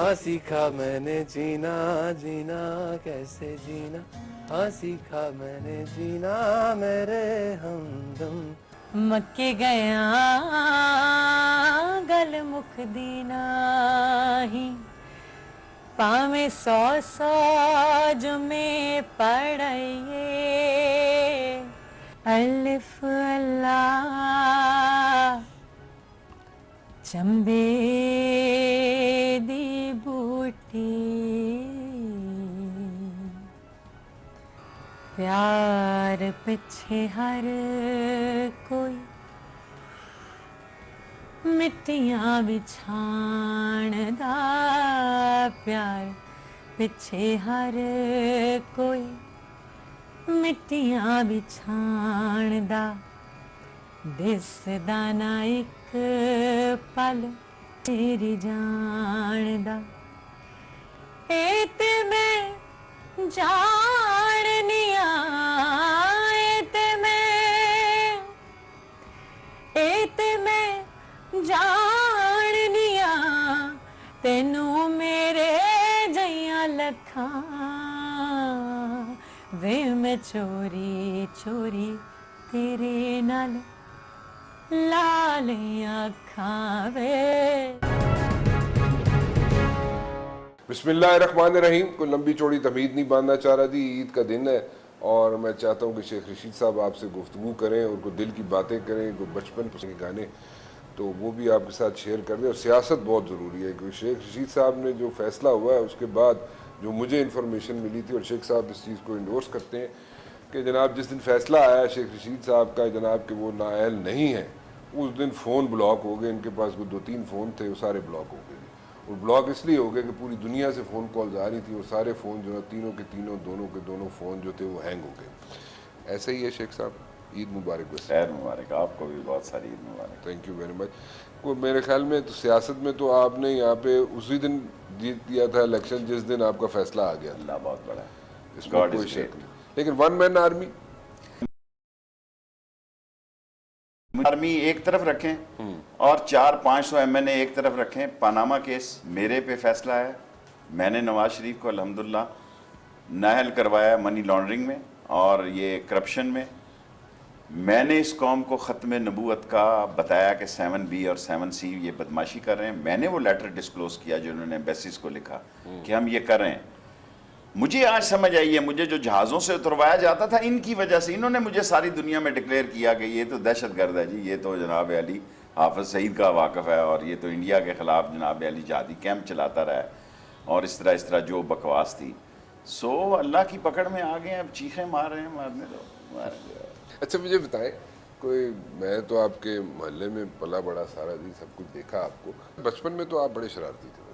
ہاں سیکھا میں نے جینا جینا کیسے جینا، ہاں سیکھا میں نے جینا میرے ہمدم، مکے گیا گل مکھ دینا ہی، پاویں 100 جمعے پڑھائیے، الف اللہ چمبے دی بوٹی، پیار پچھے ہر کوئی مٹیاں بچھان دا، پیار پچھے ہر کوئی مٹیاں بچھان دا، دس دانا ایک پل تیری جان دا، اے تے میں جاننیاں، اے تے میں جاننیاں، تینوں میرے جیاں لکھاں، وے میں چوری چوری تیرے نال لالیاں اکھاں وے۔ بسم اللہ الرحمن الرحیم۔ کوئی لمبی چوڑی تمہید نہیں باندھنا چاہ رہا تھی، عید کا دن ہے اور میں چاہتا ہوں کہ شیخ رشید صاحب آپ سے گفتگو کریں اور کوئی دل کی باتیں کریں، کوئی بچپن کے گانے تو وہ بھی آپ کے ساتھ شیئر کر دیں، اور سیاست بہت ضروری ہے کیونکہ شیخ رشید صاحب نے جو فیصلہ ہوا ہے اس کے بعد جو مجھے انفارمیشن ملی تھی، اور شیخ صاحب اس چیز کو انڈورس کرتے ہیں کہ جناب جس دن فیصلہ آیا شیخ رشید صاحب کا جناب کہ وہ نااہل نہیں ہے، اس دن فون بلاک ہو گئے، ان کے پاس کوئی 2-3 فون تھے وہ سارے بلاک ہو گئے، اور بلاک اس لیے ہو گئے کہ پوری دنیا سے فون کالز آ رہی تھی اور سارے فون جو ہے تینوں کے تینوں دونوں کے دونوں فون جو تھے وہ ہینگ ہو گئے۔ ایسا ہی ہے شیخ صاحب، عید مبارک بس۔ خیر مبارک، آپ کو بھی بہت ساری عید مبارک۔ Thank you very much. کوئی میرے خیال میں تو سیاست میں تو آپ نے یہاں پہ اسی دن جیت دیا تھا الیکشن جس دن آپ کا فیصلہ آ گیا تھا، اللہ بہت بڑا ہے، اس میں کوئی شک نہیں، لیکن ون مین آرمی ایک طرف رکھیں اور 400-500 MNA ایک طرف رکھیں۔ پاناما کیس میرے پہ فیصلہ ہے، میں نے نواز شریف کو الحمدللہ نااہل کروایا منی لانڈرنگ میں اور یہ کرپشن میں۔ میں نے اس قوم کو ختم نبوت کا بتایا کہ 7B اور 7C یہ بدماشی کر رہے ہیں۔ میں نے وہ لیٹر ڈسکلوز کیا جو انہوں نے ایمبیسیز کو لکھا کہ ہم یہ کر رہے ہیں۔ مجھے آج سمجھ آئی ہے، مجھے جو جہازوں سے اتروایا جاتا تھا ان کی وجہ سے انہوں نے مجھے ساری دنیا میں ڈکلیئر کیا کہ یہ تو دہشت گرد ہے جی، یہ تو جناب علی حافظ سعید کا واقف ہے اور یہ تو انڈیا کے خلاف جناب علی جہادی کیمپ چلاتا رہا ہے اور اس طرح جو بکواس تھی۔ سو اللہ کی پکڑ میں آ گئے ہیں، اب چیخیں مار رہے ہیں، مارنے دو۔ اچھا مجھے بتائیں، کوئی میں تو آپ کے محلے میں پلا بڑا سارا جی سب کچھ دیکھا آپ کو، بچپن میں تو آپ بڑے شرارتی تھے۔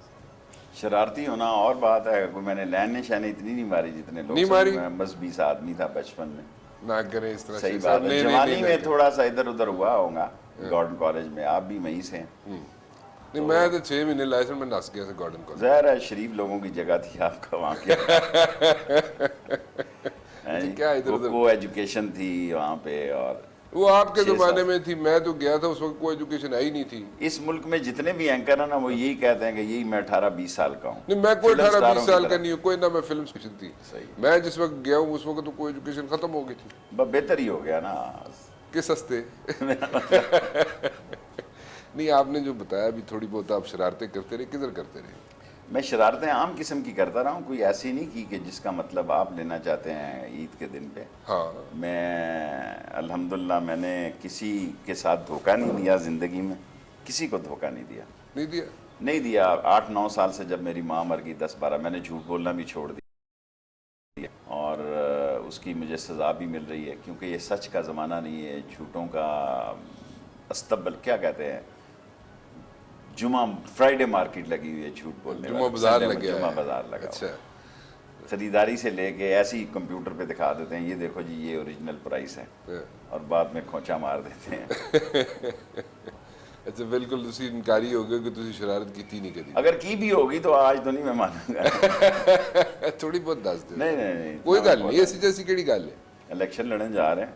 شرارتی ہونا اور بات ہے، کوئی میں نے لین شہنے اتنی نہیں ماری جتنے لوگ، نہیں ماری، میں بس 20 آدمی تھا بچپن میں۔ نہ کریں اس طرح، صحیح بات ہے، جوانی میں تھوڑا سا ادھر ادھر ہوا ہوگا گارڈن کالج میں، آپ بھی وہیں سے ہیں۔ نہیں میں تو 6 مہینے لائسنس میں نس گیا تھا گارڈن کالج۔ ظاہر ہے شریف لوگوں کی جگہ تھی آپ کا وہاں کیا، کو ایجوکیشن تھی وہاں پہ، اور وہ آپ کے زمانے میں تھی، میں تو گیا تھا اس وقت کوئی ایجوکیشن آئی نہیں تھی۔ اس ملک میں جتنے بھی اینکر ہیں نا وہ یہی کہتے ہیں کہ یہی میں 18-20 سال کا ہوں۔ نہیں میں کوئی 18-20 سال کا نہیں ہوں، کوئی نہ میں فلم اسٹیشن تھی، میں جس وقت گیا ہوں اس وقت تو کوئی ایجوکیشن ختم ہو گئی تھی۔ بہتر ہی ہو گیا نا، کس ہستے نہیں آپ نے جو بتایا بھی تھوڑی بہت آپ شرارتیں کرتے رہے، کدھر کرتے رہے؟ میں شرارتیں عام قسم کی کرتا رہا ہوں، کوئی ایسی نہیں کی کہ جس کا مطلب آپ لینا چاہتے ہیں عید کے دن پہ۔ ہاں میں الحمدللہ میں نے کسی کے ساتھ دھوکہ نہیں دیا زندگی میں، کسی کو دھوکہ نہیں دیا، نہیں دیا۔ 8-9 سال سے جب میری ماں مر گئی، 10-12، میں نے جھوٹ بولنا بھی چھوڑ دیا اور اس کی مجھے سزا بھی مل رہی ہے، کیونکہ یہ سچ کا زمانہ نہیں ہے، جھوٹوں کا استبل کیا کہتے ہیں، جمعہ فرائیڈے مارکیٹ لگی ہوئی ہے جھوٹ بولنے، جمعہ بازار لگا، جمعہ بازار لگا۔ اچھا، خریداری سے لے کے ایسی کمپیوٹر پہ دکھا دیتے ہیں، یہ دیکھو جی یہ اوریجنل پرائس ہے، اور بعد میں کھوچا مار دیتے ہیں۔ اچھا بالکل تسی انکاری ہو گئے کہ تسی شرارت کیتی نہیں کدی؟ اگر کی بھی ہوگی تو آج تو نہیں میں مانوں گا، تھوڑی بہت دس دے۔ نہیں کوئی گل نہیں، ایسی جیسی کیڑی گل ہے؟ الیکشن لڑنے جا رہے ہیں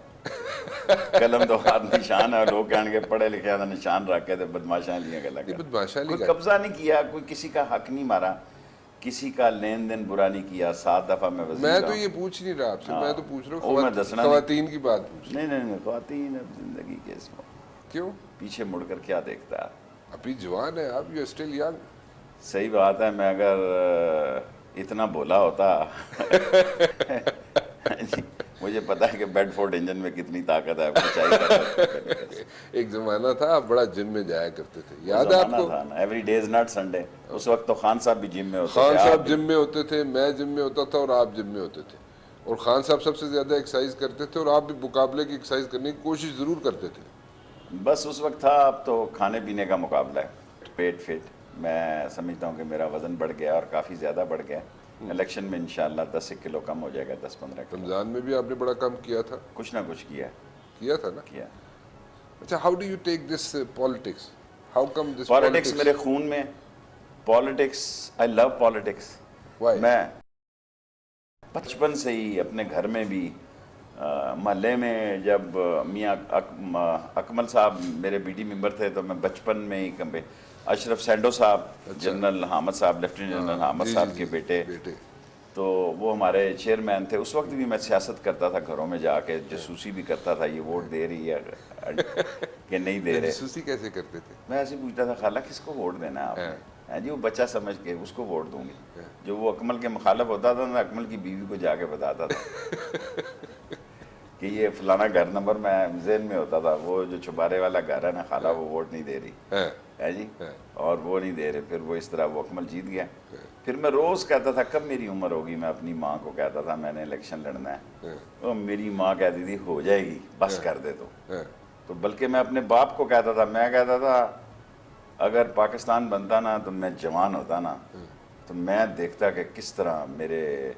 قلم تو ہاتھ نشان ہے, لوگ کہیں گے پڑھے لکھے ہیں نشان رکھ کے تو بدماشاں لیا گلا یہ بدماشاں کوئی لگا. قبضہ نہیں کیا, کوئی کسی کا حق نہیں مارا, کسی کا لین دین برا نہیں کیا. 7 دفعہ میں وزیر میں رہا تو ہوں. یہ پوچھ نہیں رہا آپ سے, میں تو پوچھ رہا وہ میں ہوں دسنا نہیں. خواتین کی بات پوچھ. نہیں خواتین اب زندگی کے اس میں کیوں؟ پیچھے مڑ کر کیا دیکھتا ہے. ابھی جوان ہے آپ, یو اسٹل ینگ. صحیح بات ہے, میں اگر اتنا بولا ہوتا مجھے پتا ہے کہ بیڈ فورڈ انجن میں کتنی طاقت ہے. ایک زمانہ تھا آپ بڑا جم میں جایا کرتے تھے, یاد ہے آپ کو؟ Every day is not Sunday. اس وقت تو خان صاحب بھی جم میں ہوتے تھے. خان صاحب جم میں ہوتے تھے, میں جم میں ہوتا تھا, اور آپ جم میں ہوتے تھے. اور خان صاحب سب سے زیادہ ایکسرسائز کرتے تھے, اور آپ بھی مقابلے کی ایکسرسائز کرنے کی کوشش ضرور کرتے تھے. بس اس وقت تھا, اب تو کھانے پینے کا مقابلہ ہے. پیٹ فٹ, میں سمجھتا ہوں کہ میرا وزن بڑھ گیا اور کافی زیادہ بڑھ گیا. الیکشن میں انشاءاللہ 10 کلو کم ہو جائے گا, 10-15 کلو. رمضان میں بھی آپ نے بڑا کم کیا تھا. کچھ نہ کچھ کیا تھا نا. کیا. اچھا, how do you take this politics? How come this politics میرے خون میں. پالیٹکس, آئی لو پالیٹکس. میں بچپن سے ہی اپنے گھر میں بھی, محلے میں جب میاں اکمل صاحب میرے بی ڈی ممبر تھے تو میں بچپن میں ہی اشرف سینڈو صاحب, جنرل حامد صاحب, لیفٹیننٹ جنرل حامد صاحب کے بیٹے, تو وہ ہمارے چیئرمین تھے. اس وقت بھی میں سیاست کرتا تھا, گھروں میں جا کے جاسوسی بھی کرتا تھا, یہ ووٹ دے رہی ہے کہ نہیں دے رہے. جاسوسی کیسے کرتے تھے؟ میں ایسے پوچھتا تھا, خالہ کس کو ووٹ دینا ہے آپ نے؟ جی وہ بچہ سمجھ کے اس کو ووٹ دوں گی. جو وہ اکمل کے مخالف ہوتا تھا میں اکمل کی بیوی کو جا کے بتاتا تھا کہ یہ فلانا گھر نمبر میں ذہن میں ہوتا تھا, وہ جو چھپارے والا گھر ہے نا خالہ, وہ ووٹ نہیں دے رہی ہے جی, اور وہ نہیں دے رہے. پھر وہ اس طرح وہ اکمل جیت گیا. پھر میں روز کہتا تھا کب میری عمر ہوگی, میں اپنی ماں کو کہتا تھا میں نے الیکشن لڑنا ہے. وہ میری ماں کہتی تھی ہو جائے گی, بس کر دے تو بلکہ میں اپنے باپ کو کہتا تھا, میں کہتا تھا اگر پاکستان بنتا نا تو میں جوان ہوتا نا تو میں دیکھتا کہ کس طرح میرے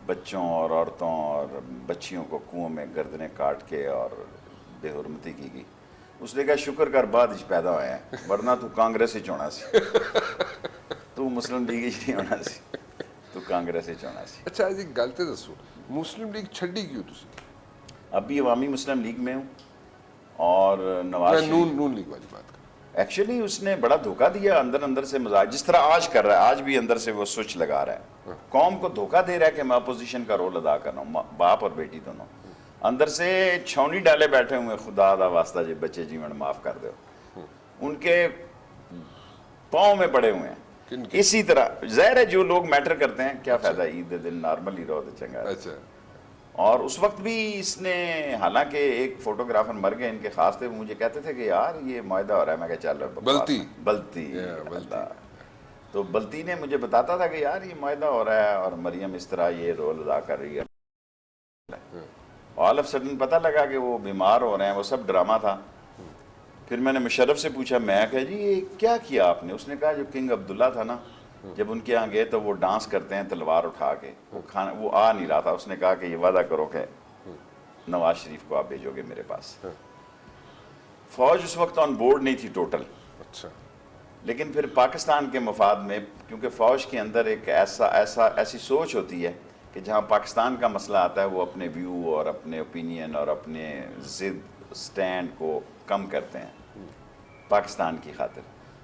بچوں اور عورتوں اور بچیوں کو کنووں میں گردنیں کاٹ کے اور بے حرمتی کی گئی. اس نے کہا شکر کر بعد ہی پیدا ہوئے ہیں, ورنہ تو کانگریس ہی چونا سی, تو مسلم لیگ ہی نہیں ہونا سی, تو کانگریس ہی چونا سی. اچھا جی گل تے دسو, مسلم لیگ چھڈی کیوں تسی؟ ابھی عوامی مسلم لیگ میں ہوں, اور نواز نون لیگ والی بات کر. ایکچولی اس نے بڑا دھوکہ دیا اندر سے مزاج, جس طرح آج کر رہا ہے, آج بھی اندر سے وہ سوئچ لگا رہا ہے, قوم کو دھوکہ دے رہا ہے کہ میں اپوزیشن کا رول ادا کر رہا ہوں, باپ اور بیٹی دونوں. اندر سے چھونی ڈالے بیٹھے ہوئے, خدا دا واسطہ جی بچے جیون معاف کر دو, ان کے پاؤں میں پڑے ہوئے ہیں. اسی طرح ظاہر ہے جو لوگ میٹر کرتے ہیں, کیا فائدہ عید دن نارمل ہی رہو تو چنگا. اچھا. اور اس وقت بھی اس نے, حالانکہ ایک فوٹوگرافر مر گئے ان کے خاص تھے, مجھے کہتے تھے کہ یار یہ معاہدہ ہو رہا ہے. میں کہا چل بلتی تو بلتی نے مجھے بتاتا تھا کہ یار یہ معاہدہ ہو رہا ہے اور مریم اس طرح یہ رول ادا کر رہی ہے. آل آف سڈن پتہ لگا کہ وہ بیمار ہو رہے ہیں, وہ سب ڈرامہ تھا. پھر میں نے مشرف سے پوچھا, میں کہا جی یہ کیا کیا آپ نے؟ اس نے کہا جو کنگ عبداللہ تھا نا, جب ان کے یہاں گئے تو وہ ڈانس کرتے ہیں تلوار اٹھا کے, وہ آ نہیں رہا تھا. اس نے کہا کہ یہ وعدہ کرو کہ نواز شریف کو آپ بھیجو گے میرے پاس. فوج اس وقت آن بورڈ نہیں تھی ٹوٹل. اچھا. لیکن پھر پاکستان کے مفاد میں, کیونکہ فوج کے اندر ایک ایسی سوچ ہوتی ہے کہ جہاں پاکستان کا مسئلہ آتا ہے وہ اپنے ویو اور اپنے اوپینین اور اپنے ضد سٹینڈ کو کم کرتے ہیں پاکستان کی خاطر.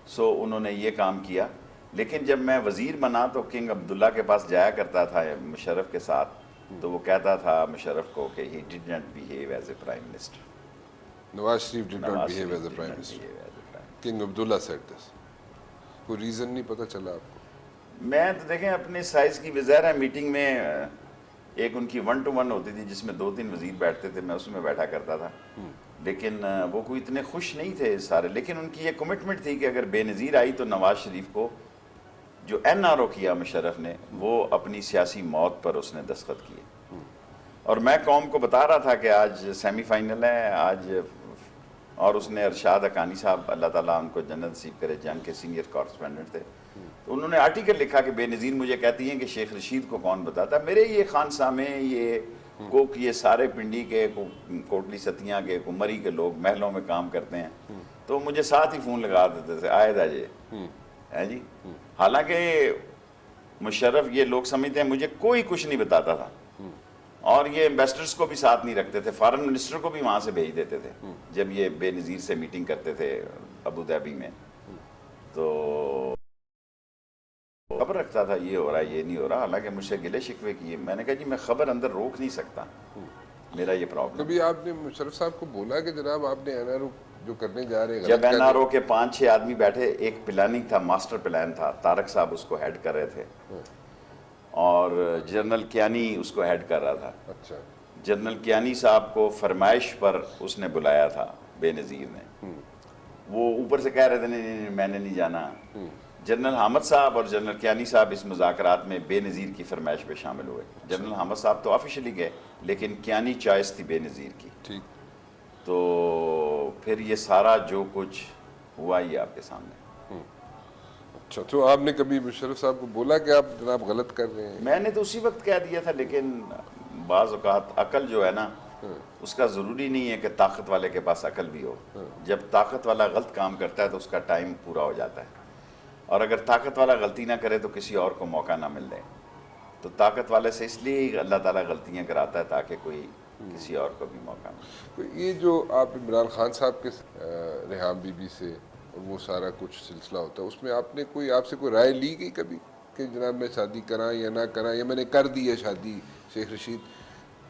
سو انہوں نے یہ کام کیا. لیکن جب میں وزیر بنا تو کنگ عبداللہ کے پاس جایا کرتا تھا مشرف کے ساتھ, تو وہ کہتا تھا مشرف کو کہ he did not behave as a prime minister. Nawaz Sharif did not behave as a prime minister. King Abdullah said this. کوئی ریزن نہیں پتہ چلا آپ کو؟ میں تو دیکھیں اپنے سائز کی وزارہ میٹنگ میں ایک ان کی 1-to-1 ہوتی تھی جس میں 2-3 وزیر بیٹھتے تھے, میں اس میں بیٹھا کرتا تھا. لیکن وہ کوئی اتنے خوش نہیں تھے سارے. لیکن ان کی یہ کمٹمنٹ تھی کہ اگر بے نظیر آئی تو نواز شریف کو, جو NRO کیا مشرف نے, وہ اپنی سیاسی موت پر اس نے دستخط کیے. اور میں قوم کو بتا رہا تھا کہ آج سیمی فائنل ہے آج, اور اس نے ارشاد حقانی صاحب اللہ تعالیٰ ان کو جنت نصیب کرے, جنگ کے سینئر کارسپونڈنٹ تھے, تو انہوں نے آرٹیکل لکھا کہ بے نظیر مجھے کہتی ہیں کہ شیخ رشید کو کون بتاتا. میرے یہ خانسامے, یہ کوک, یہ سارے پنڈی کے, کوٹلی ستیاں کے, کمری کے لوگ محلوں میں کام کرتے ہیں, تو مجھے ساتھ ہی فون لگا دیتے تھے, آئے دا جی ہے جی. حالانکہ مشرف یہ لوگ سمجھتے ہیں مجھے کوئی کچھ نہیں بتاتا تھا, اور یہ ایمبیسڈرز کو بھی ساتھ نہیں رکھتے تھے, فارن منسٹر کو بھی وہاں سے بھیج دیتے تھے جب یہ بے نظیر سے میٹنگ کرتے تھے ابو ظہبی میں. تو خبر رکھتا تھا یہ ہو رہا ہے یہ نہیں ہو رہا, حالانکہ مجھ سے گلے شکوے کیے. میں نے کہا جی میں خبر اندر روک نہیں سکتا, میرا یہ پرابلم. کبھی آپ نے مشرف صاحب کو بولا کہ جناب آپ نے NRO جو کرنے جا رہے ہیں جب NRO کے 5-6 آدمی بیٹھے, ایک پلاننگ تھا, ماسٹر پلان تھا, طارق صاحب اس کو ہیڈ کر رہے تھے اور جنرل کیانی اس کو ہیڈ کر رہا تھا. اچھا, جنرل کیانی صاحب کو فرمائش پر اس نے بلایا تھا بے نظیر نے, وہ اوپر سے کہہ رہے تھے نہیں میں نے نہیں جانا. جنرل حامد صاحب اور جنرل کیانی صاحب اس مذاکرات میں بے نظیر کی فرمائش پہ شامل ہوئے. جنرل حامد صاحب تو آفیشلی گئے, لیکن کیانی چوائس تھی بے نظیر کی. ٹھیک. تو پھر یہ سارا جو کچھ ہوا یہ آپ کے سامنے. اچھا, تو آپ نے کبھی مشرف صاحب کو بولا کہ آپ جناب غلط کر رہے ہیں؟ میں نے تو اسی وقت کہہ دیا تھا, لیکن بعض اوقات عقل جو ہے نا اس کا ضروری نہیں ہے کہ طاقت والے کے پاس عقل بھی ہو. جب طاقت والا غلط کام کرتا ہے تو اس کا ٹائم پورا ہو جاتا ہے, اور اگر طاقت والا غلطی نہ کرے تو کسی اور کو موقع نہ مل جائے. تو طاقت والے سے اس لیے اللہ تعالیٰ غلطیاں کراتا ہے تاکہ کوئی کسی اور کو بھی موقع ملے. یہ جو آپ عمران خان صاحب کے ریحام بی بی سے اور وہ سارا کچھ سلسلہ ہوتا ہے, اس میں آپ نے آپ سے کوئی رائے لی گئی کبھی کہ جناب میں شادی کراں یا نہ کراں, یا میں نے کر دی ہے شادی شیخ رشید؟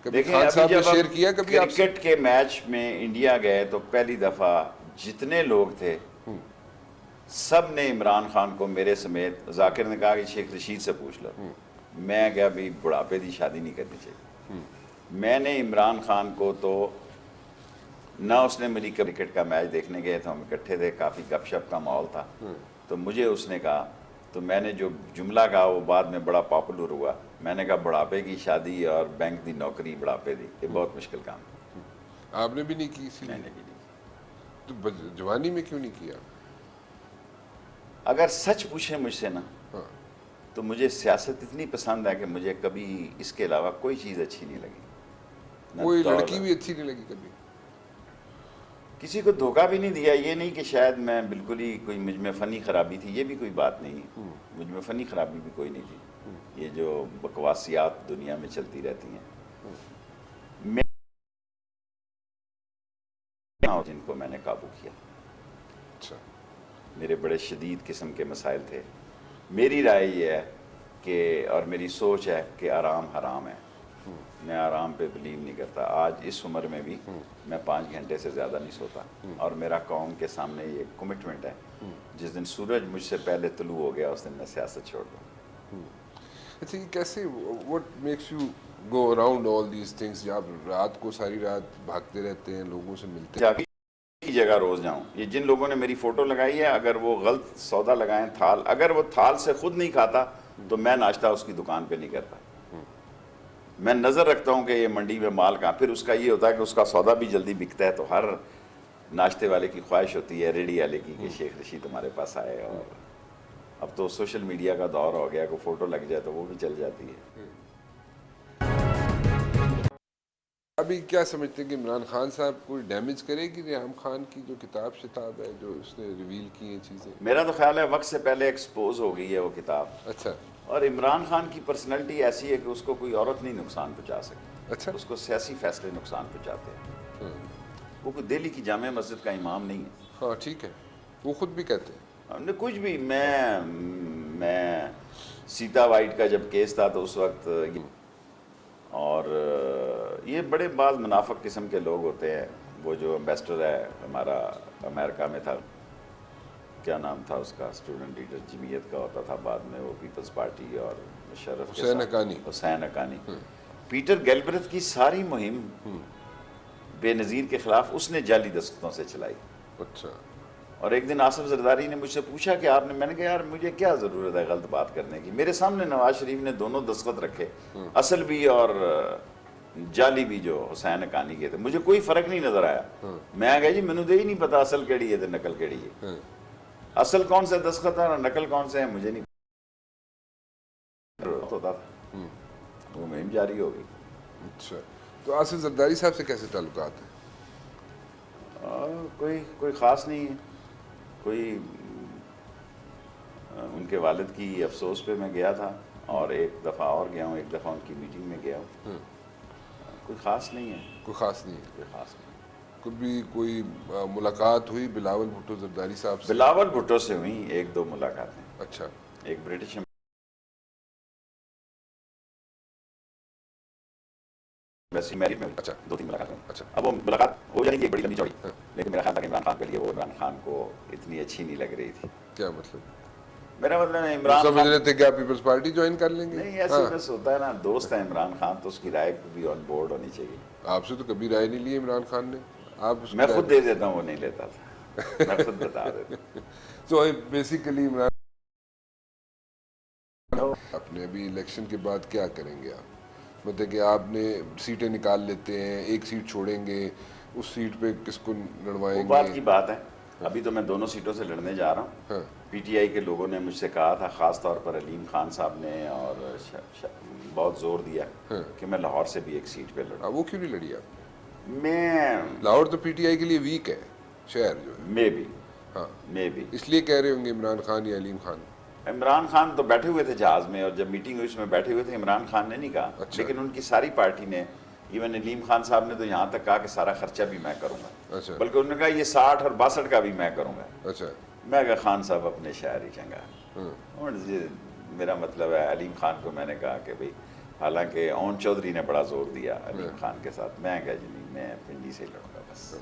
کبھی خان صاحب نے شیئر کیا کبھی آپ سے؟ کرکٹ کے میچ میں انڈیا گئے تو پہلی دفعہ جتنے لوگ تھے سب نے عمران خان کو میرے سمیت, ذاکر نے کہا کہ شیخ رشید سے پوچھ لو. میں کہا بھی بڑھاپے دی شادی نہیں کرنی چاہیے. میں نے عمران خان کو تو نہ اس نے میری کرکٹ کا میچ دیکھنے گئے تو ہم اکٹھے تھے, کافی گپ شپ کا ماحول تھا, تو مجھے اس نے کہا, تو میں نے جو جملہ کہا وہ بعد میں بڑا پاپولر ہوا. میں نے کہا بڑھاپے کی شادی اور بینک دی نوکری بڑھاپے دی, یہ بہت مشکل کام ہے. آپ نے بھی نہیں کی؟ میں نے بھی نہیں. تو جوانی میں کیوں نہیں کیا؟ اگر سچ پوچھیں مجھ سے نا تو مجھے سیاست اتنی پسند ہے کہ مجھے کبھی اس کے علاوہ کوئی چیز اچھی نہیں لگی. کوئی لڑکی بھی اچھی نہیں لگی کبھی؟ کسی کو دھوکہ بھی نہیں دیا. یہ نہیں کہ شاید میں بالکل ہی کوئی مجھ میں فنی خرابی تھی, یہ بھی کوئی بات نہیں. مجھ میں فنی خرابی بھی کوئی نہیں تھی. یہ جو بکواسیات دنیا میں چلتی رہتی ہیں, میں جن کو میں نے قابو کیا. اچھا, میرے بڑے شدید قسم کے مسائل تھے. میری رائے یہ ہے کہ, اور میری سوچ ہے کہ آرام حرام ہے. میں آرام پہ بلیو نہیں کرتا. آج اس عمر میں بھی میں 5 گھنٹے سے زیادہ نہیں سوتا, اور میرا قوم کے سامنے یہ کمٹمنٹ ہے, جس دن سورج مجھ سے پہلے طلوع ہو گیا اس دن میں سیاست چھوڑ دوں. اچھا, یہ کیسے, what makes you go around all these things؟ آپ رات کو ساری رات بھاگتے رہتے ہیں, لوگوں سے ملتے ہیں. کی جگہ روز جاؤں. یہ جن لوگوں نے میری فوٹو لگائی ہے, اگر وہ غلط سودا لگائیں تھال, اگر وہ تھال سے خود نہیں کھاتا تو میں ناشتہ اس کی دکان پہ نہیں کرتا. میں نظر رکھتا ہوں کہ یہ منڈی میں مال کہاں. پھر اس کا یہ ہوتا ہے کہ اس کا سودا بھی جلدی بکتا ہے, تو ہر ناشتے والے کی خواہش ہوتی ہے, ریڈی والے کی, کہ شیخ رشید تمہارے پاس آئے. اور اب تو سوشل میڈیا کا دور ہو گیا, کوئی فوٹو لگ جائے تو وہ بھی چل جاتی ہے. ابھی کیا سمجھتے ہیں کہ عمران خان صاحب کوئی ڈیمیج کرے گی ریحام خان کی جو کتاب شتاب ہے, جو اس نے ریویل کی ہیں چیزیں؟ میرا تو خیال ہے وقت سے پہلے ایکسپوز ہو گئی ہے وہ کتاب. اچھا. اور عمران خان کی پرسنالٹی ایسی ہے کہ اس کو کوئی عورت نہیں نقصان پہنچا سکتی. اچھا. اس کو سیاسی فیصلے نقصان پہنچاتے ہیں. وہ کوئی دہلی کی جامع مسجد کا امام نہیں ہے. ہاں ٹھیک ہے, وہ خود بھی کہتے ہیں. کچھ بھی. میں سیتا وائٹ کا جب کیس تھا تو اس وقت, اور یہ بڑے بعض منافق قسم کے لوگ ہوتے ہیں. وہ جو ایمبیسڈر ہے ہمارا امریکہ میں تھا, کیا نام تھا اس کا, اسٹوڈنٹ لیڈر جمعیت کا ہوتا تھا, بعد میں وہ پیپلز پارٹی اور مشرف کے حسین حقانی. حسین حقانی. پیٹر گیلبرتھ کی ساری مہم بے نظیر کے خلاف اس نے جعلی دستخطوں سے چلائی. اچھا. اور ایک دن آصف زرداری نے مجھ سے پوچھا کہ آپ نے, میں نے کہا یار مجھے کیا ضرورت ہے غلط بات کرنے کی. میرے سامنے نواز شریف نے دونوں دستخط رکھے, اصل بھی اور جعلی بھی, جو حسین حقانی کے تھے. مجھے کوئی فرق نہیں نظر آیا. میں کہا جی مینوں تو ہی نہیں پتا اصل کیڑی ہے تو نقل کیڑی ہے. اصل کون سے دستخط ہے اور نقل کون سے ہیں مجھے نہیں ہوتا تھا. وہ مہم جاری ہو گئی. اچھا. تو آصف زرداری صاحب سے کیسے تعلقات ہیں؟ کوئی خاص نہیں ہے. کوئی ان کے والد کی افسوس پہ میں گیا تھا, اور ایک دفعہ اور گیا ہوں, ایک دفعہ ان کی میٹنگ میں گیا ہوں. کوئی خاص نہیں ہے، کوئی خاص نہیں ہے؟ کوئی خاص نہیں۔ کبھی کوئی ملاقات ہوئی بلاول بھٹو زرداری صاحب سے؟ بلاول بھٹو سے ہوئی 1-2 ملاقاتیں، اچھا، ایک برٹش ایمبیسی میں اچھا 2-3 ملاقاتیں۔ اچھا، اب وہ ملاقات ہو جائے گی ایک بڑی لمبی چوڑی، لیکن میرا خیال تھا کہ عمران خان کے لیے وہ عمران خان کو اتنی اچھی نہیں لگ رہی تھی۔ کیا مطلب؟ میرا مطلب ہے عمران سمجھ خان رہے تھے کہ آپ پیپلز پارٹی جوائن کر لیں گے؟ نہیں، ایسے بس ہوتا ہے نا، دوست ہے عمران خان تو اس کی رائے بھی آن بورڈ ہونی چاہیے۔ آپ سے تو کبھی رائے نہیں لی عمران خان نے، آپ اس میں خود دے دیتا ہوں، وہ نہیں لیتا تھا، میں خود بتا دیتا ہوں۔ تو بیسیکلی عمران اپنے ابھی الیکشن کے بعد کیا کریں گے آپ؟ مطلب کہ آپ نے سیٹیں نکال لیتے ہیں، ایک سیٹ چھوڑیں گے، اس سیٹ پہ کس کو لڑوائیں وہ گے؟ بات کی بات ہے، ابھی تو میں دونوں سیٹوں سے لڑنے جا رہا ہوں۔ ہاں، پی ٹی آئی کے لوگوں نے مجھ سے کہا تھا، خاص طور پر علیم خان صاحب نے، اور بہت زور دیا کہ میں لاہور سے بھی ایک سیٹ پہ لڑوں۔ وہ کیوں نہیں لڑی آپ؟ میں لاہور تو پی ٹی آئی کے لیے ویک ہے شہر جو ہے۔ میں بھی اس لیے کہہ رہے ہوں گے عمران خان یا علیم خان؟ عمران خان تو بیٹھے ہوئے تھے جہاز میں، اور جب میٹنگ ہوئی اس میں بیٹھے ہوئے تھے، عمران خان نے نہیں کہا، لیکن ان کی ساری پارٹی نے، ایون علیم خان صاحب نے تو یہاں تک کہا کہ سارا خرچہ بھی میں کروں گا، اچھا بلکہ انہوں نے کہا یہ 60 اور 62 کا بھی میں کروں گا۔ اچھا، میں کہا خان صاحب اپنے شاعری چنگا، اور میرا مطلب ہے علیم خان کو میں نے کہا کہ بھئی، حالانکہ اون چودھری نے بڑا زور دیا علیم خان کے ساتھ، میں کہا جی نہیں، میں پنڈی سے لڑوں گا بس،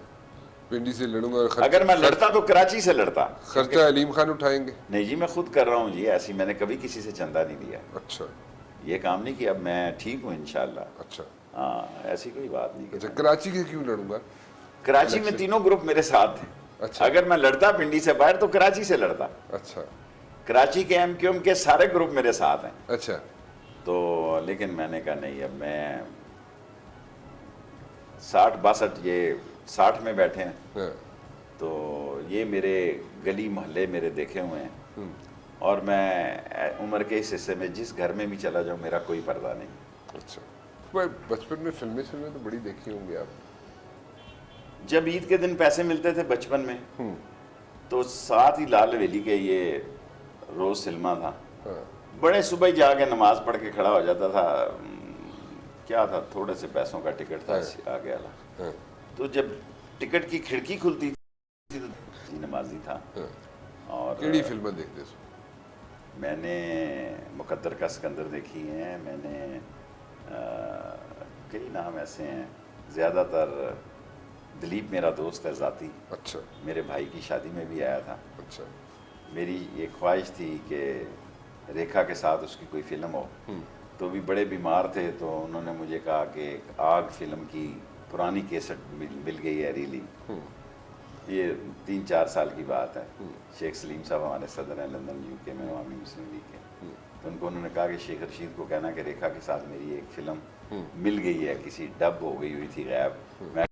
پنڈی سے لڑوں گا، اور اگر میں لڑتا تو کراچی سے لڑتا۔ خرچہ علیم خان اٹھائیں گے؟ نہیں جی، میں خود کر رہا ہوں جی، ایسی میں نے کبھی کسی سے چندہ نہیں دیا، اچھا یہ کام نہیں کیا، میں ٹھیک ہوں انشاءاللہ۔ اچھا ہاں، ایسی کوئی بات نہیں اچھا، کہ کراچی کے کیوں لڑوں گا؟ کراچی میں تینوں گروپ میرے ساتھ ہیں، اچھا اگر میں لڑتا پنڈی سے باہر تو کراچی سے لڑتا، اچھا کراچی کے ایم کیو ایم کے سارے گروپ میرے ساتھ ہیں، اچھا، تو لیکن میں نے کہا نہیں، اب میں 60-62 یہ 60 میں بیٹھے ہیں، ہاں، تو یہ میرے گلی محلے میرے دیکھے ہوئے ہیں، اور میں عمر کے اس حصے میں جس گھر میں بھی چلا جاؤں میرا کوئی پردہ نہیں۔ اچھا۔ بچپن میں فلمیں تو بڑی دیکھی ہوں گی آپ؟ جب عید کے دن پیسے ملتے تھے بچپن میں تو ساتھ ہی لال حویلی کے یہ روز سنیما تھا، بڑے صبح ہی جا کے نماز پڑھ کے کھڑا ہو جاتا تھا، کیا تھا، تھوڑے سے پیسوں کا ٹکٹ تھا آگے والا، تو جب ٹکٹ کی کھڑکی کھلتی تھی تو نمازی تھا۔ اور کیڑی فلمیں دیکھتے سو؟ میں نے مقدر کا سکندر دیکھی ہیں، میں نے کئی نام ایسے ہیں، زیادہ تر دلیپ میرا دوست ہے ذاتی، اچھا میرے بھائی کی شادی میں بھی آیا تھا۔ اچھا، میری ایک خواہش تھی کہ ریکھا کے ساتھ اس کی کوئی فلم ہو، تو بھی بڑے بیمار تھے، تو انہوں نے مجھے کہا کہ آگ فلم کی پرانی کیسٹ مل گئی ہے ریلی، یہ 3-4 سال کی بات ہے، شیخ سلیم صاحب ہمارے صدر ہیں لندن یو کے میں عوامی مسلم لیگ کے، تو ان کو انہوں نے کہا کہ شیخ رشید کو کہنا کہ ریکھا کے ساتھ میری ایک فلم مل گئی ہے، کسی ڈب ہو گئی ہوئی تھی غائب، میں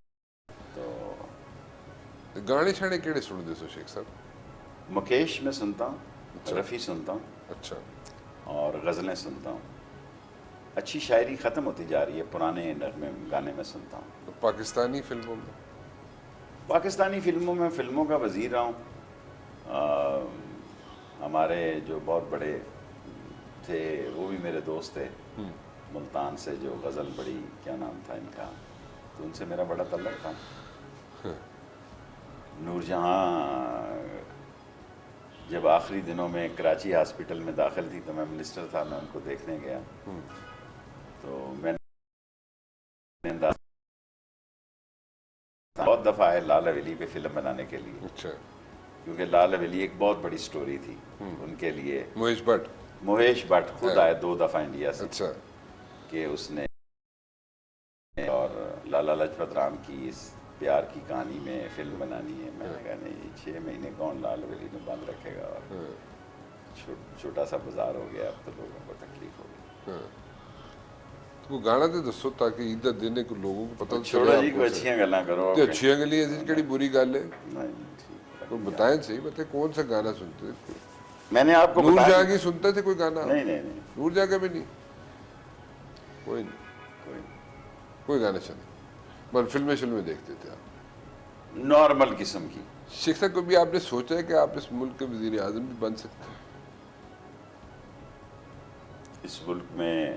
تو گانے چھانے کیڑے سنتے سو شیخ صاحب؟ مکیش میں سنتا ہوں، رفیع سنتا ہوں، اچھا، اور غزلیں سنتا ہوں، اچھی شاعری ختم ہوتی جا رہی ہے، پرانے نغمے گانے میں سنتا ہوں۔ پاکستانی فلموں میں؟ پاکستانی فلموں میں فلموں کا وزیر رہا ہوں، ہمارے جو بہت بڑے تھے وہ بھی میرے دوست تھے ملتان سے، جو غزل بڑی، کیا نام تھا ان کا، تو ان سے میرا بڑا تعلق تھا۔ نور جہاں جب آخری دنوں میں کراچی ہاسپٹل میں داخل تھی تو میں منسٹر تھا، میں ان کو دیکھنے گیا، تو میں نے بہت دفعہ ہے لال حویلی پہ فلم بنانے کے لیے، اچھا، کیونکہ لال حویلی ایک بہت بڑی سٹوری تھی ان کے لیے۔ مہیش بٹ خود آئے 2 دفعہ انڈیا سے، اچھا، کہ اس نے اور لالا لاجپت رام کی اس پیار کی کہانی میں فلم بنانی ہے۔ میں نے کہا نہیں، 6 مہینے کون لال حویلی میں بند رکھے گا، اور چھوٹا سا بازار ہو گیا، اب تو لوگوں کو تکلیف ہو گئی۔ کوئی گانا تو دسو تاکہ عیدہ دینے کو لوگوں کو پتہ چلے۔ چھوڑو جی، کوئی اچھیاں گلاں کرو، اچھیاں گلی ایسی کیڑی بری گل ہے؟ نہیں، بتائیں صحیح، بتائیں کون سا گانا سنتے تھے؟ میں نے آپ کو نور بتایا جہاں کی سنتے تھے کوئی گانا؟ نہیں، نور جہاں کا بھی نہیں، کوئی نہیں، کوئی گانا چلے، بس فلمیں دیکھتے تھے آپ؟ نارمل قسم کی۔ شیخ صاحب کبھی آپ نے سوچا ہے کہ آپ اس ملک کے وزیر اعظم بھی بن سکتے ہیں؟ اس ملک میں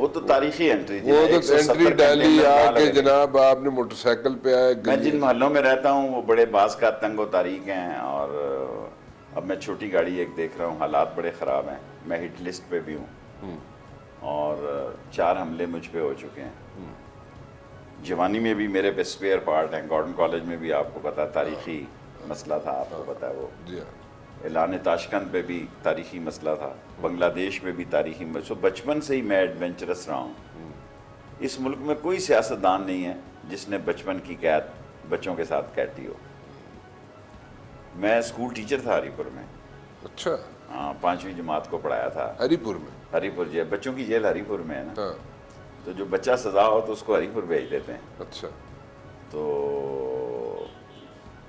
وہ تو تاریخی انٹری تھی. وہ تو انٹری ڈالی آ کے جناب آپ نے موٹر سائیکل پہ آئے. میں جن محلوں میں رہتا ہوں وہ بڑے بعض کا تنگ و تاریک ہیں, اور اب میں چھوٹی گاڑی ایک دیکھ رہا ہوں, حالات بڑے خراب ہیں, میں ہٹ لسٹ پہ بھی ہوں, اور 4 حملے مجھ پہ ہو چکے ہیں. جوانی میں بھی میرے پہ اسپیئر پارٹ ہیں. گارڈن کالج میں بھی آپ کو پتا تاریخی مسئلہ تھا, آپ کو پتا ہے وہ. اعلان تاشکند پہ بھی تاریخی مسئلہ تھا, بنگلہ دیش میں بھی تاریخی مسئلہ. بچپن سے ہی میں ایڈونچرس رہا ہوں. اس ملک میں کوئی سیاستدان نہیں ہے جس نے بچپن کی قید بچوں کے ساتھ کاٹی ہو. میں اسکول ٹیچر تھا ہری پور میں. اچھا. ہاں, 5ویں جماعت کو پڑھایا تھا ہری پور میں. ہری پور جیل, بچوں کی جیل ہری پور میں ہے نا, تو جو بچہ سزا ہو تو اس کو ہری پور بھیج دیتے ہیں. اچھا. تو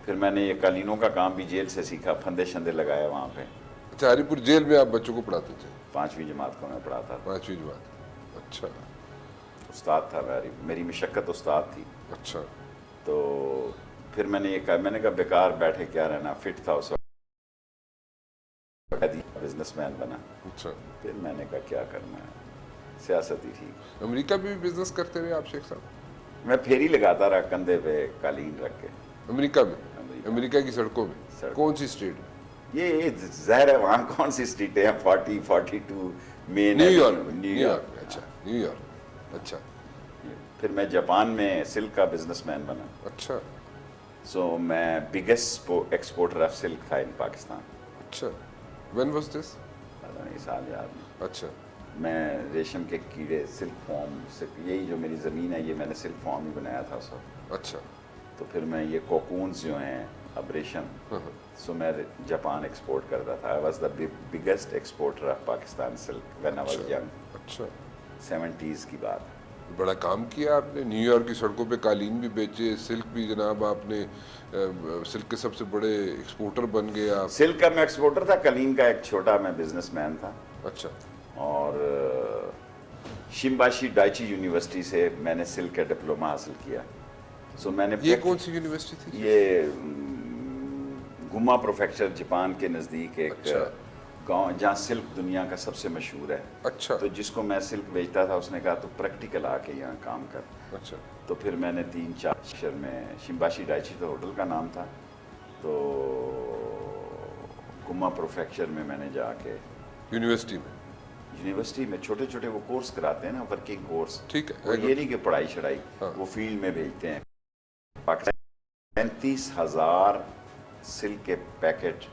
پھر میں نے یہ قالینوں کا کام بھی جیل سے سیکھا, پھندے شندے لگایا وہاں پہ. اچھا, ہری پور جیل میں آپ بچوں کو پڑھاتے تھے؟ 5ویں جماعت کو میں پڑھاتا تھا. 5ویں جماعت. اچھا. استاد تھا میری مشقت استاد تھی. اچھا. تو پھر میں نے یہ کہا, میں نے کہا بیکار بیٹھے کیا رہنا, فٹ تھا اس وقت, بزنس مین بنا. اچھا. پھر میں نے کہا کیا کرنا ہے, سیاست ہی ٹھیک. امریکہ میں بھی بزنس کرتے ہوئے آپ شیخ صاحب؟ میں پھیری لگاتا رہا کندھے پہ قالین رکھ کے. امریکہ میں؟ امریکہ کی سڑکوں میں؟ کون سی اسٹیٹ؟ یہ ظاہر ہے وہاں کون سی اسٹریٹیں ہیں, 40 42 مین. New York. اچھا, نیو یارک. اچھا. پھر میں جاپان میں سلک کا بزنس مین بنا. اچھا. سو میں بگیسٹ ایکسپورٹر آف سلک تھا ان پاکستان. اچھا. When was this? پتہ نہیں, سال یاد نہیں. اچھا. میں ریشم کے کیڑے, سلک فارم, یہی جو میری زمین ہے یہ میں نے سلک فارم ہی بنایا تھا اس وقت. اچھا. تو پھر میں یہ کوکونز جو ہیں اب ریشم, سو میں جاپان ایکسپورٹ کرتا تھا. I was the biggest exporter of Pakistan silk when I was young. اچھا. 70s کی بات. بڑا کام کیا آپ نے. نیو یارک کی سڑکوں پہ قالین بھی بیچے, سلک بھی جناب آپ نے, سلک کے سب سے بڑے ایکسپورٹر بن گئے آپ. سلک کا میں ایکسپورٹر تھا, قالین کا ایک چھوٹا میں بزنس مین تھا. اچھا. اور شمباشی ڈائچی یونیورسٹی سے میں نے سلک کا ڈپلوما حاصل کیا. سو میں نے, یہ کون سی یونیورسٹی تھی؟ یہ گما پروفیکچر, جاپان کے نزدیک ایک گاؤں جہاں سلک دنیا کا سب سے مشہور ہے. اچھا. تو جس کو میں سلک بیچتا تھا اس نے کہا تو پریکٹیکل آ کے یہاں کام کر. اچھا. تو پھر میں نے 3-4 شہر میں, شمباشی ڈائچی تو ہوٹل کا نام تھا, تو گما پروفیکچر میں نے جا کے یونیورسٹی میں چھوٹے چھوٹے وہ کورس کراتے ہیں نا, ورکنگ کورس. ٹھیک ہے. وہ یہ نہیں کہ پڑھائی شڑائی, وہ فیلڈ میں بھیجتے ہیں. پاکستان 35,000 سلک کے پیکٹ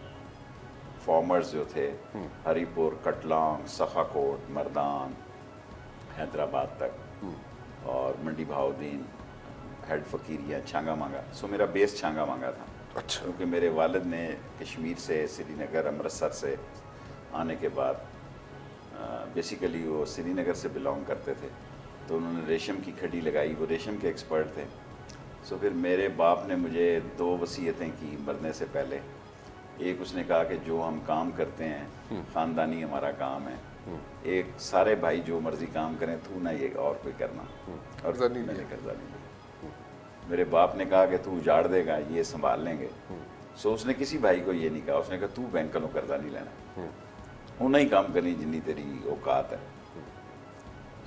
فارمرز جو تھے, ہری پور, کٹلانگ, سخا کوٹ, مردان, حیدرآباد تک, اور منڈی بہاؤدین, ہیڈ فقیریہ, چھانگا مانگا. سو میرا بیس چھانگا مانگا تھا. اچھا. کیونکہ میرے والد نے کشمیر سے, سری نگر, امرتسر سے آنے کے بعد, بیسیکلی وہ سری نگر سے بلانگ کرتے تھے, تو انہوں نے ریشم کی کھڈی لگائی, وہ ریشم کے ایکسپرٹ تھے. سو پھر میرے باپ نے مجھے 2 وصیتیں کی مرنے سے پہلے. ایک اس نے کہا کہ جو ہم کام کرتے ہیں خاندانی ہمارا کام ہے, ایک سارے بھائی جو مرضی کام کریں, تو نہ یہ اور کوئی کرنا. اور میں نے قرضہ نہیں لیا. میرے باپ نے کہا کہ تو اجاڑ دے گا, یہ سنبھال لیں گے. سو اس نے کسی بھائی کو یہ نہیں کہا, اس نے کہا تو بینک کا قرضہ نہیں لینا, انہیں ہی کام کرنی جنی تیری اوقات ہے.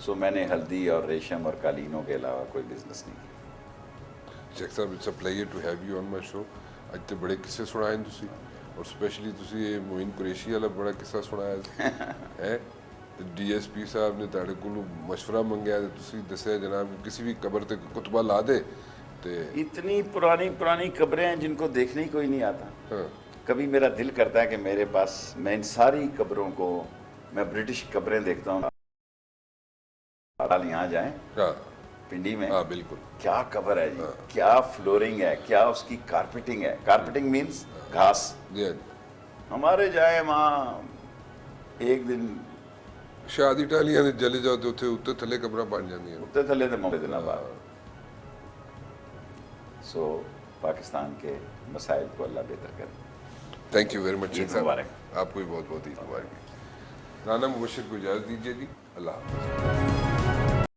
سو میں نے ہلدی اور ریشم اور قالینوں کے علاوہ کوئی بزنس نہیں کیا. شیخ صاحب, it's a pleasure to have you on my show. اج تے بڑے قصے سنائے تسی, اور اسپیشلی تسی یہ معین قریشی والا بڑا قصہ سنایا ہے. ڈی ایس پی صاحب نے تہاڈے کولوں مشورہ منگیا تے تسی دسیا جناب کسی بھی قبر تے کتبہ لا دے. اتنی پرانی قبریں ہیں جن کو دیکھنے ہی کوئی نہیں آتا. کبھی میرا دل کرتا ہے کہ میرے پاس, میں ان ساری قبروں کو, میں برٹش قبریں دیکھتا ہوں, یہاں جائیں پنڈی میں, بالکل کیا قبر ہے جی, کیا فلورنگ ہے, کیا اس کی کارپیٹنگ ہے. کارپیٹنگ مینس گھاس. ہمارے جائیں وہاں ایک دن شادی ٹالیاں دے جلے جاؤ تے اوتے تھلے قبراں بن جاندیاں, اوتے تھلے تے موبے دن بعد. سو پاکستان کے مسائل کو اللہ بہتر کرے. Thank you very much. Eid مبارک. آپ کو بھی بہت بہت عید مبارک. رانا مبشر کو اجازت دیجیے جی. اللہ حافظ.